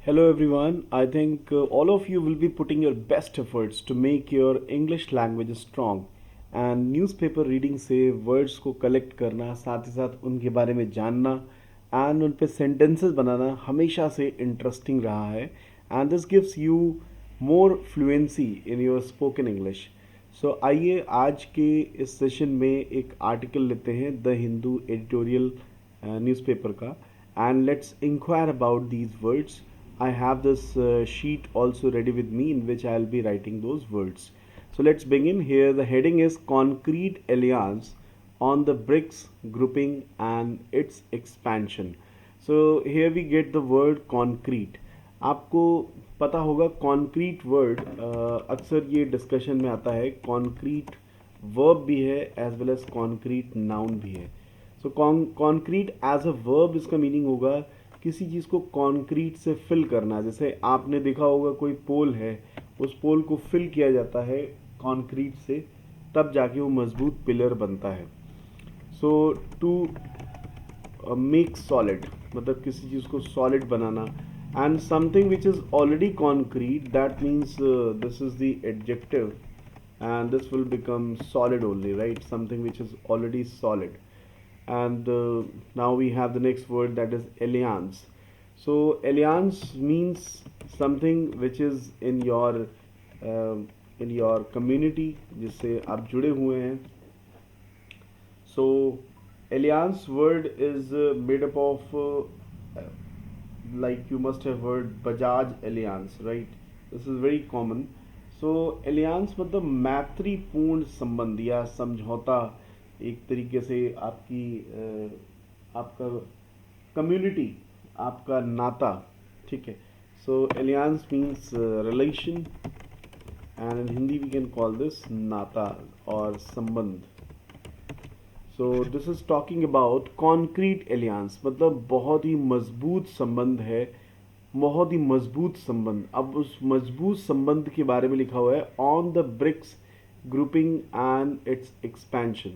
Hello everyone. I think all of you will be putting your best efforts to make your English language strong. And newspaper reading से words को collect करना, साथ ही साथ उनके बारे में जानना एंड उन पे सेंटेंसेस बनाना हमेशा से इंटरेस्टिंग रहा है. And this gives you more fluency in your spoken English. So आइए आज के इस सेशन में एक आर्टिकल लेते हैं द हिंदू एडिटोरियल न्यूज़पेपर का. And let's inquire about these words. I have this sheet also ready with me in which I'll be writing those words. So let's begin. Here the heading is Concrete Alliance on the BRICS grouping and its expansion. So here we get the word concrete. आपको पता होगा concrete word अक्सर ये discussion में आता है. concrete verb भी है as well as concrete noun भी है. सो कॉन्क्रीट एज अ वर्ब इसका मीनिंग होगा किसी चीज़ को कॉन्क्रीट से फिल करना. जैसे आपने देखा होगा कोई पोल है, उस पोल को फिल किया जाता है कॉन्क्रीट से, तब जाके वो मजबूत पिलर बनता है. सो टू मेक सॉलिड मतलब किसी चीज़ को solid banana. And something which is already concrete that means this is the adjective and this will become solid only, right? Something which is already solid. And now we have the next word, that is alliance. So alliance means something which is in your community जिससे आप जुड़े हुए हैं. So alliance word is made up of like you must have heard Bajaj Alliance, right? This is very common. So alliance मतलब मैत्रीपूर्ण संबंध या समझौता, एक तरीके से आपका कम्युनिटी, आपका नाता, ठीक है. So aliens means relation and in Hindi we can call this नाता और संबंध. So this is talking about concrete aliens मतलब बहुत ही मजबूत संबंध है, बहुत ही मजबूत संबंध. अब उस मजबूत संबंध के बारे में लिखा हुआ है on the BRICS grouping and its expansion.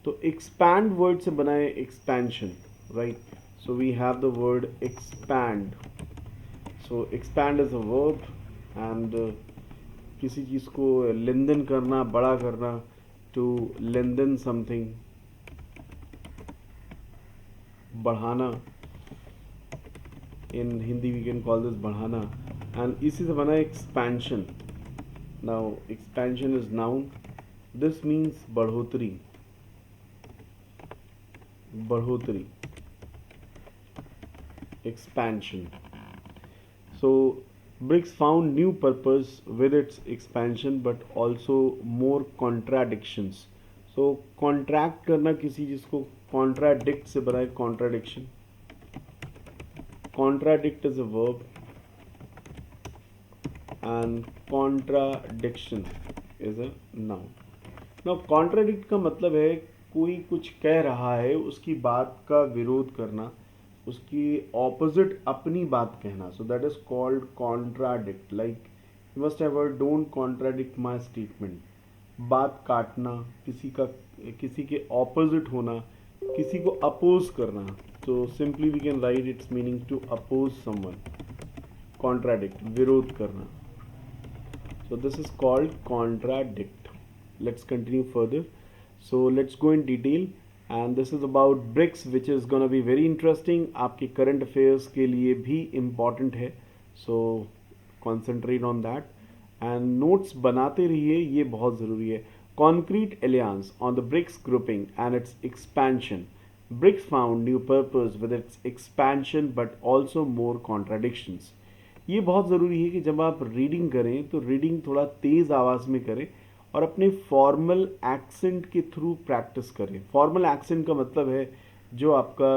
तो एक्सपैंड वर्ड से बना है expansion, right? So we have the word expand. So expand is a verb and किसी चीज़ को लेंदन करना, बड़ा करना, टू लेंदन समथिंग, बढ़ाना. In Hindi we can call this बढ़ाना. एंड इसी से बना है expansion. Now expansion is noun. This means बढ़ोतरी, बढ़ोतरी, expansion. So BRICS found new purpose with its expansion but also more contradictions. So contract करना किसी चीज़ को, contradict से बना है contradiction. Contradict is a verb and contradiction is a noun. Now contradict का मतलब है कोई कुछ कह रहा है, उसकी बात का विरोध करना, उसकी ऑपोजिट अपनी बात कहना. So that is called contradict. Like you must have heard don't contradict my statement. बात काटना, किसी के ऑपोजिट होना, किसी को अपोज करना. तो simply we can write its meaning to oppose someone. Contradict, विरोध करना. So this is called contradict. Let's continue further. So let's go in detail and this is about BRICS which is gonna be very interesting. आपके current affairs के लिए भी important है. So concentrate on that and notes बनाते रहिए, ये बहुत ज़रूरी है. Concrete alliance on the BRICS grouping and its expansion. BRICS found new purpose with its expansion but also more contradictions. ये बहुत ज़रूरी है कि जब आप रीडिंग करें तो रीडिंग थोड़ा तेज़ आवाज़ में करें और अपने फॉर्मल एक्सेंट के थ्रू प्रैक्टिस करें. फॉर्मल एक्सेंट का मतलब है जो आपका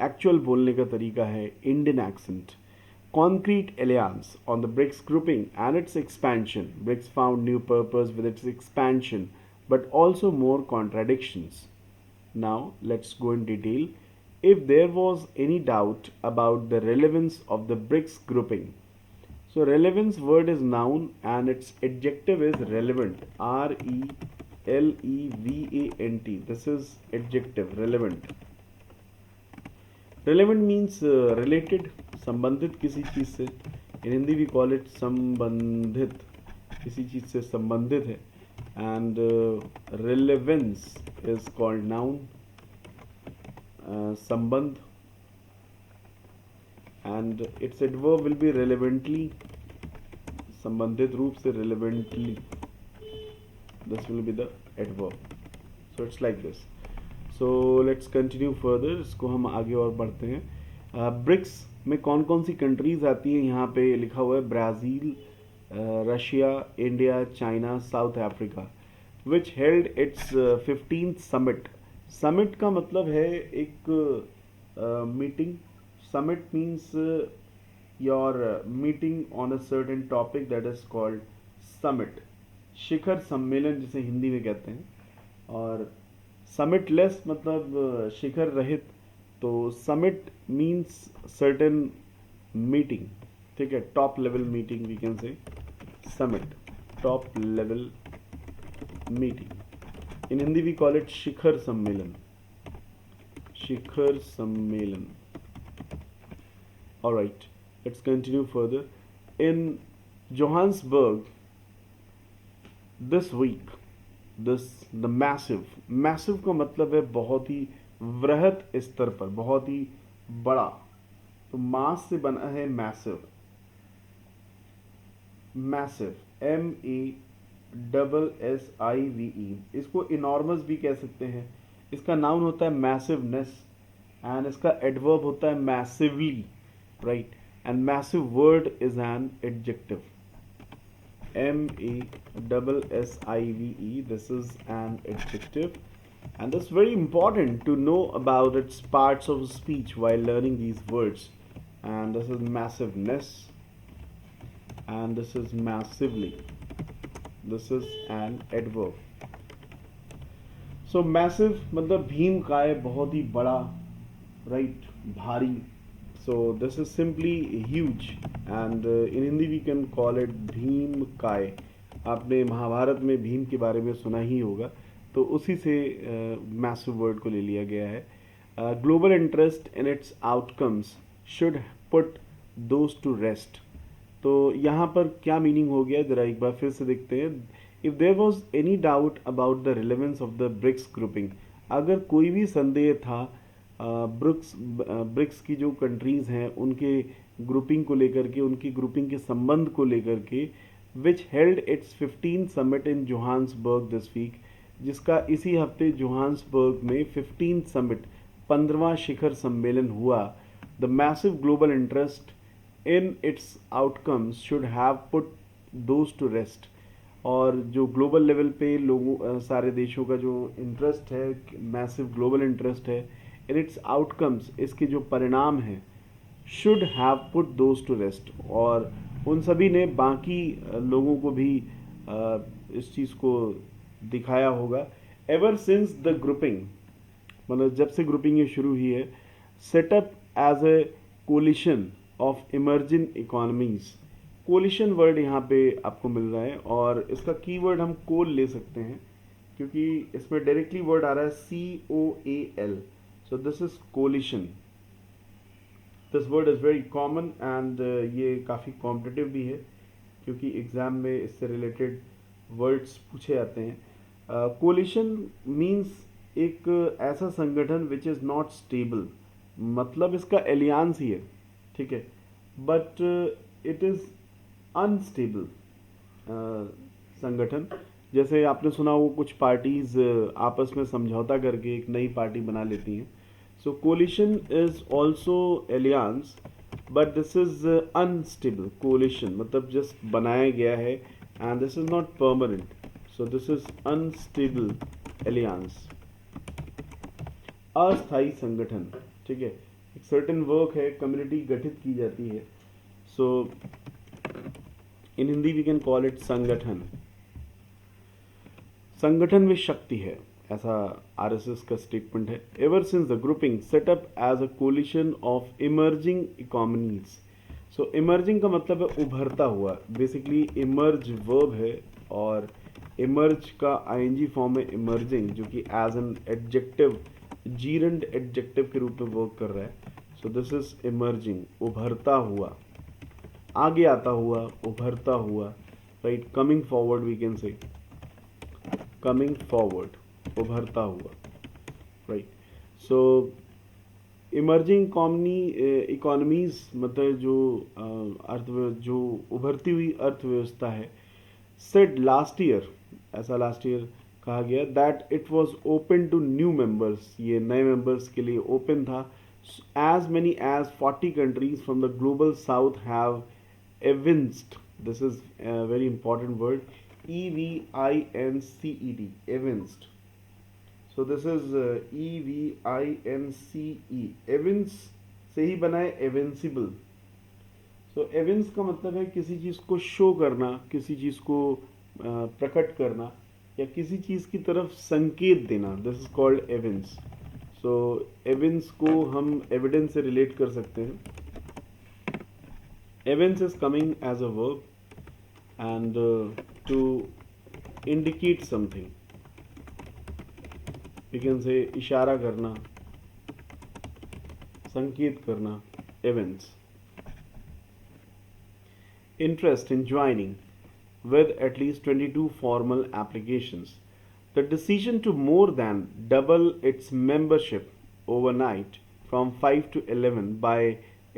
एक्चुअल बोलने का तरीका है, Indian accent. Concrete aliens on the BRICS grouping and its expansion. BRICS found new purpose with its expansion but also more contradictions. Now let's go in detail. If there was any doubt about the relevance of the BRICS grouping. So relevance word is noun and its adjective is relevant. RELEVANT. This is adjective, relevant. Relevant means related, संबंधित किसी चीज़ से, in Hindi we call it संबंधित, किसी चीज़ से संबंधित है. And relevance is called noun, संबंध, and it's adverb will be relevantly, संबंधित रूप से relevantly, this will be the adverb. So it's like this. So let's continue further. इसको हम आगे और बढ़ते हैं. ब्रिक्स में कौन कौन सी कंट्रीज आती हैं? यहाँ पे लिखा हुआ है Brazil, Russia, India, China, South Africa. Which held its 15th summit. Summit का मतलब है एक meeting. Summit means your meeting on a certain topic, that is called summit. शिखर सम्मेलन जिसे हिंदी में कहते हैं. और समिटलेस मतलब शिखर रहित. तो समिट मीन्स सर्टेन मीटिंग, ठीक है, top level meeting we can say summit, top level meeting. In Hindi we call it शिखर सम्मेलन, शिखर सम्मेलन. Alright, let's continue further. In Johannesburg this week, this the massive. Massive का मतलब है बहुत ही वृहत स्तर पर, बहुत ही बड़ा. तो मास से बना है मैसिव. Massive, MASSIVE. इसको इनॉर्मस भी कह सकते हैं. इसका नाउन होता है मैसिवनेस, एंड इसका एडवर्ब होता है massively, right. And massive word is an adjective. MASSIVE, this is an adjective, and it's very important to know about its parts of speech while learning these words. And this is massiveness, and this is massively. This is an adverb. So massive मतलब भीम काय, बहुत ही बड़ा, right, भारी. So this is simply huge, and in Hindi we can call it Bhim काय. आपने महाभारत में भीम के बारे में सुना ही होगा, तो उसी से मैसिव वर्ड को ले लिया गया है. Global interest in its outcomes should put those two rest. तो यहाँ पर क्या मीनिंग हो गया, जरा एक बार फिर से देखते हैं. If there was any doubt about the relevance of the BRICS grouping, अगर कोई भी संदेह था ब्रिक्स की जो कंट्रीज हैं उनके ग्रुपिंग को लेकर के, उनकी ग्रुपिंग के संबंध को लेकर के, which held its 15th summit in Johannesburg this week, जिसका इसी हफ्ते जोहान्सबर्ग में 15th समिट, 15वां शिखर सम्मेलन हुआ. The massive global interest in its outcomes should have put those two rest. और जो ग्लोबल लेवल पे लोगों सारे देशों का जो इंटरेस्ट है, मैसिव ग्लोबल इंटरेस्ट है इन इट्स आउटकम्स, इसके जो परिणाम हैं, should have put those two rest. और उन सभी ने बाकी लोगों को भी इस चीज़ को दिखाया होगा. एवर सिंस द ग्रुपिंग, मतलब जब से ग्रुपिंग ये शुरू हुई है, setup as a coalition of emerging economies. Coalition word यहाँ पे आपको मिल रहा है, और इसका कीवर्ड हम कोल ले सकते हैं, क्योंकि इसमें डायरेक्टली वर्ड आ रहा है COAL. So this is coalition. This word is very common, and ये काफ़ी कॉम्पिटिटिव भी है, क्योंकि एग्ज़ाम में इससे रिलेटेड वर्ड्स पूछे जाते हैं. कोलिशन मीन्स एक ऐसा संगठन विच इज़ नॉट स्टेबल, मतलब इसका एलियांस ही है, ठीक है, बट इट इज़ अनस्टेबल संगठन. जैसे आपने सुना हो कुछ पार्टीज आपस में समझौता करके एक नई पार्टी बना लेती हैं. So coalition is also alliance, but this is unstable. Coalition मतलब जस्ट बनाया गया है, and this is not permanent. So this is unstable alliance, अस्थायी संगठन, ठीक है. एक सर्टेन वर्क है, कम्युनिटी गठित की जाती है. So in Hindi we can call it संगठन. संगठन में शक्ति है, ऐसा आरएसएस का स्टेटमेंट है. Ever since the grouping setup as a coalition of emerging economies. So emerging का मतलब है उभरता हुआ, बेसिकली इमर्ज वर्ब है, और इमर्ज का आईएनजी फॉर्म है इमर्जिंग, जो कि as an adjective, gerund adjective के रूप में वर्क कर रहा है. सो दिस इज इमर्जिंग, उभरता हुआ, आगे आता हुआ, उभरता हुआ, right. Coming forward we can say, coming forward, उभरता हुआ, राइट. सो इमर्जिंग इकोनॉमीज मतलब जो जो उभरती हुई अर्थव्यवस्था है, सेड लास्ट ईयर, ऐसा लास्ट ईयर कहा गया, that it was open to new members, ये नए मेंबर्स के लिए ओपन था. As many as 40 countries from the global south have evinced, this is a very important word, EVINCED, evinced. So this is EVINCE, evince से ही बना है evincible. So evince का मतलब है किसी चीज को शो करना, किसी चीज को प्रकट करना, या किसी चीज की तरफ संकेत देना. This is called evince. So evince को हम evidence से रिलेट कर सकते हैं. Evince is coming as a verb and to indicate something. We can say इशारा करना, संकेत करना, evince. Interest in joining with at least 22 formal applications. The decision to more than double its membership overnight from 5 to 11 by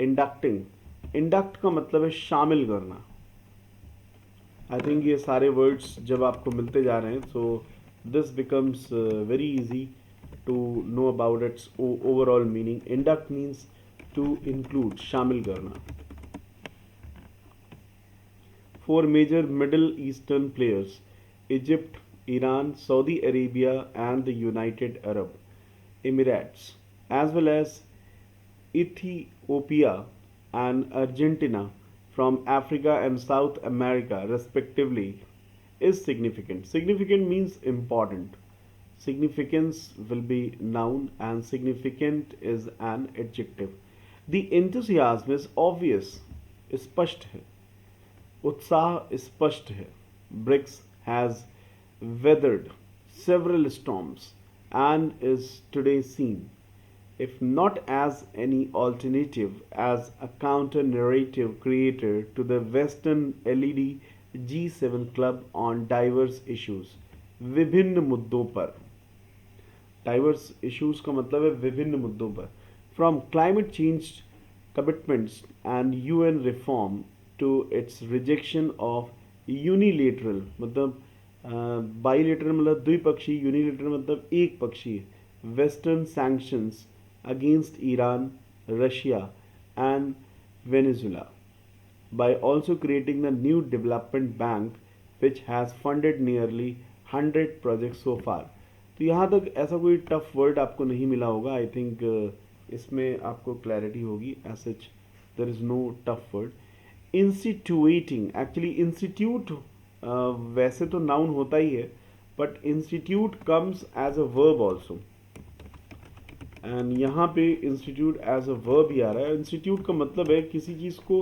inducting. Induct का मतलब है शामिल करना. I think ये सारे वर्ड्स जब आपको मिलते जा रहे हैं, so this becomes very easy to know about its overall meaning. Induct means to include, शामिल करना. 4 major middle eastern players, Egypt, Iran, Saudi Arabia and the United Arab Emirates, as well as Ethiopia and Argentina from Africa and South America respectively is significant. Significant means important. Significance will be noun and significant is an adjective. The enthusiasm is obvious, स्पष्ट है. उत्साह स्पष्ट है. BRICS has weathered several storms and is today seen, if not as any alternative, as a counter-narrative creator to the Western LED G7 club on diverse issues. विभिन्न मुद्दों पर. Diverse issues का मतलब है विभिन्न मुद्दों पर. From climate change commitments and UN reform to its rejection of unilateral मतलब bilateral मतलब द्विपक्षीय, unilateral मतलब एक पक्षीय, Western sanctions against Iran, Russia and Venezuela, by also creating the new development bank which has funded nearly 100 projects so far. तो यहाँ तक ऐसा कोई टफ वर्ड आपको नहीं मिला होगा. आई थिंक इसमें आपको क्लैरिटी होगी. As such there is no tough word. Instituting, actually institute वैसे तो नाउन होता ही है, but institute comes as a verb also. And यहाँ पे इंस्टीट्यूट एज अ वर्ब ही आ रहा है. इंस्टीट्यूट का मतलब है किसी चीज़ को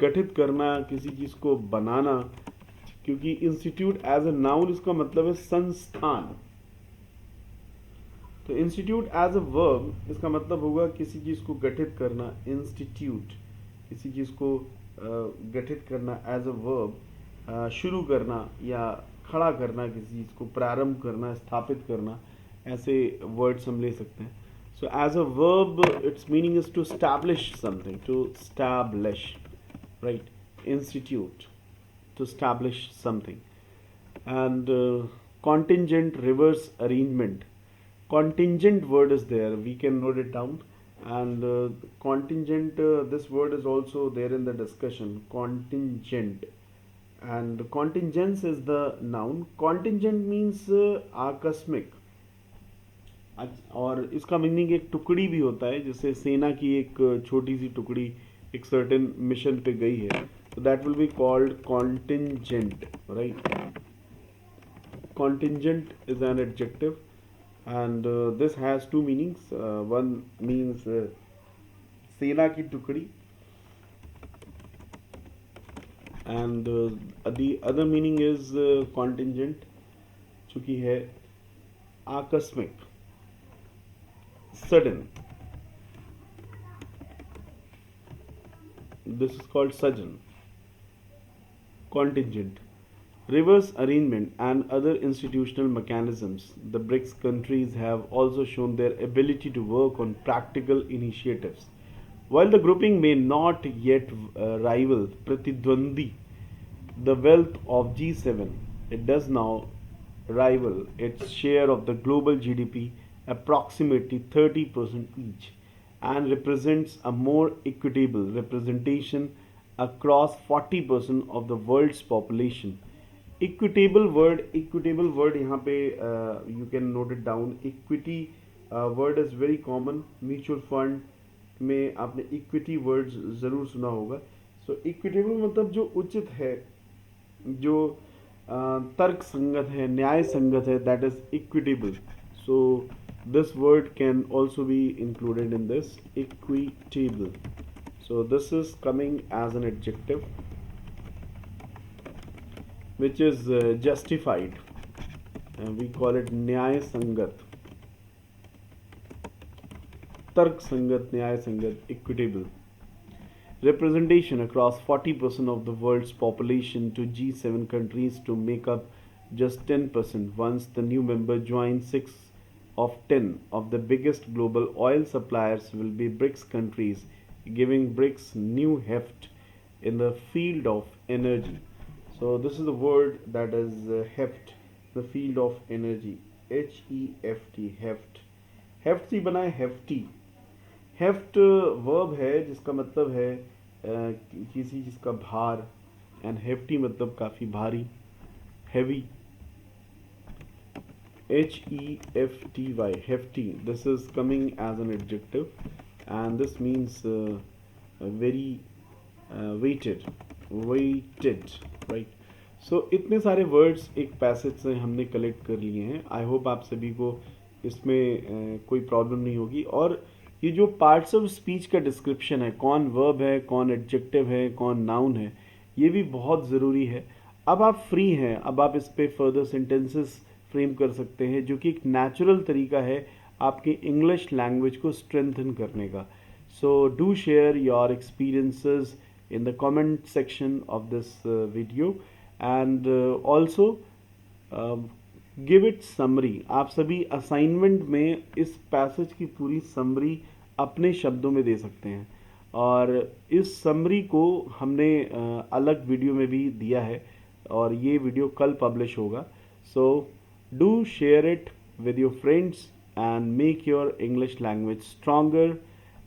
गठित करना, किसी चीज़ को बनाना, क्योंकि इंस्टीट्यूट एज अ नाउन इसका मतलब है संस्थान. तो इंस्टीट्यूट एज अ वर्ब इसका मतलब होगा किसी चीज़ को गठित करना. इंस्टीट्यूट, किसी चीज़ को गठित करना एज अ वर्ब, शुरू करना या खड़ा करना, किसी चीज़ को प्रारंभ करना, स्थापित करना, ऐसे वर्ड्स हम ले सकते हैं. So as a verb its meaning is to establish something, to establish, right. Institute, to establish something. And contingent reverse arrangement. Contingent word is there, we can note it down. And contingent, this word is also there in the discussion. Contingent, and contingence is the noun. Contingent means आकस्मिक. और इसका meaning एक टुकड़ी भी होता है, जैसे सेना की एक छोटी सी टुकड़ी एक सर्टेन मिशन पे गई है, तो that will be called contingent, right. Contingent is an adjective and this has two meanings. One means सेना की टुकड़ी, and the other meaning is contingent, चूंकि है आकस्मिक, sudden. This is called sajan. Contingent, reverse arrangement, and other institutional mechanisms. The BRICS countries have also shown their ability to work on practical initiatives. While the grouping may not yet rival Pratidwandi, the wealth of G7, it does now rival its share of the global GDP, approximately 30% each, and represents a more equitable representation across 40% of the world's population. Equitable word यहाँ पे you can note it down. Equity word is very common. Mutual fund में आपने equity word ज़रूर सुना होगा. सो equitable मतलब जो उचित है, जो तर्क संगत है, न्याय संगत है, that is equitable. So this word can also be included in this equitable. So this is coming as an adjective which is justified, and we call it न्याय संगत, तर्क संगत, न्याय संगत, equitable. Representation across 40% of the world's population to G7 countries to make up just 10%. Once the new member joins, 6 of 10 of the biggest global oil suppliers will be BRICS countries, giving BRICS new heft in the field of energy. So this is the word that is heft, the field of energy. HEFT, heft. Heft से बना है hefty. Heft verb है जिसका मतलब है किसी चीज़ का भार, and hefty मतलब काफ़ी भारी, heavy. HEFTY, hefty. This is coming as an adjective, and this means very weighted, right. So इतने सारे वर्ड्स एक पैसेज से हमने कलेक्ट कर लिए हैं. आई होप आप सभी को इसमें कोई प्रॉब्लम नहीं होगी. और ये जो पार्ट्स ऑफ स्पीच का डिस्क्रिप्शन है, कौन वर्ब है, कौन एडजेक्टिव है, कौन नाउन है, ये भी बहुत ज़रूरी है. अब आप फ्री हैं, अब आप इस पर फर्दर सेंटेंसेस फ्रेम कर सकते हैं, जो कि एक नेचुरल तरीका है आपकी इंग्लिश लैंग्वेज को स्ट्रेंथन करने का. So do share your experiences in the comment section of this video, and also give it summary. आप सभी असाइनमेंट में इस पैसेज की पूरी समरी अपने शब्दों में दे सकते हैं, और इस समरी को हमने अलग वीडियो में भी दिया है, और ये वीडियो कल पब्लिश होगा. So do share it with your friends and make your English language stronger